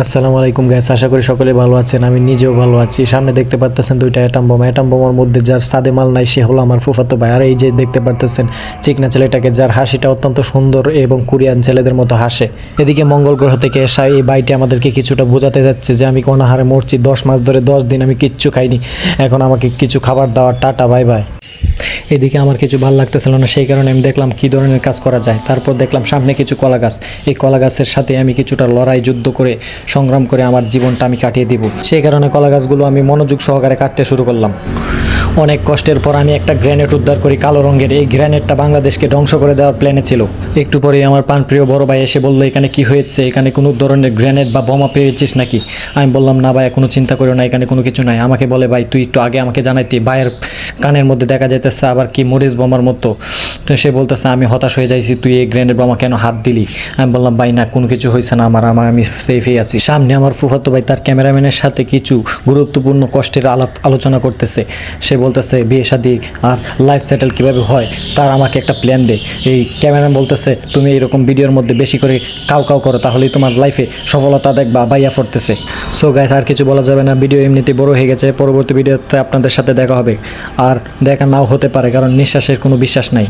আসসালামু আলাইকুম গাইস, আশা করি সকলে ভালো আছেন। আমি নিজেও ভালো আছি। সামনে দেখতে পারতেছেন দুইটা অ্যাটম বোমার মধ্যে যার সাদে মাল নাই সে হলো আমার ফুফাতো ভাই। আর এই যে দেখতে পারতেছেন চিকনা ছেলেটাকে, যার হাসিটা অত্যন্ত সুন্দর এবং কোরিয়ান ছেলেদের মতো হাসে। এদিকে মঙ্গল গ্রহ থেকে এসা এই বাইটি আমাদেরকে কিছুটা বোঝাতে যাচ্ছে যে আমি কোন হারে মরছি। 10 মাস ধরে 10 দিন আমি কিচ্ছু খাইনি, এখন আমাকে কিছু খাবার দাও, টাটা বাই বাই। এদিকে আমার কিছু ভালো লাগতেছিল না, সেই কারণে আমি দেখলাম কী ধরনের কাজ করা যায়। তারপর দেখলাম সামনে কিছু কলা গাছ, এই কলা গাছের সাথে আমি কিছুটা লড়াই যুদ্ধ করে সংগ্রাম করে আমার জীবনটা আমি কাটিয়ে দিব। সেই কারণে কলা গাছগুলো আমি মনোযোগ সহকারে কাটতে শুরু করলাম। অনেক কষ্টের পর আমি একটা গ্রেনেড উদ্ধার করি, কালো রঙের। এই গ্রেনেডটা বাংলাদেশকে ধ্বংস করে দেওয়ার প্ল্যানে ছিল। একটু পরেই আমার প্রাণপ্রিয় বড় ভাই এসে বললো, এখানে কি হয়েছে, এখানে কোনো ধরনের গ্রেনেড বা বোমা পেয়েছিস নাকি? আমি বললাম, না ভাই, কোনো চিন্তা করো না, এখানে কোনো কিছু নাই। আমাকে বলে, ভাই তুই একটু আগে আমাকে জানাইতি, ভাইয়ের কানের মধ্যে দেখা যাইতেছে আবার কি মরিচ বোমার মতো। তো সে বলতেছে, আমি হতাশ হয়ে যাইছি, তুই এই গ্রেনেড বোমা কেন হাত দিলি? আমি বললাম, ভাই না, কোনো কিছু হয়েছে না, আমি সেফই আছি। সামনে আমার ফুফাতো ভাই তার ক্যামেরাম্যানের সাথে কিছু গুরুত্বপূর্ণ কষ্টের আলোচনা করতেছে। সে বলতেছে বিয়ে শাদী আর লাইফ সেটেল কীভাবে হয় তার আমাকে একটা প্ল্যান দে। এই ক্যামেরাম্যান বলতেছে, তুমি এইরকম ভিডিওর মধ্যে বেশি করে কাউ করো, তাহলেই তোমার লাইফে সফলতা দেখবা বাইয়া পড়তেছে। সো গাইস, আর কিছু বলা যাবে না, ভিডিও এমনিতেই বড় হয়ে গেছে। পরবর্তী ভিডিওতে আপনাদের সাথে দেখা হবে, আর দেখা নাও হতে পারে, কারণ নিঃশ্বাসের কোনো বিশ্বাস নাই।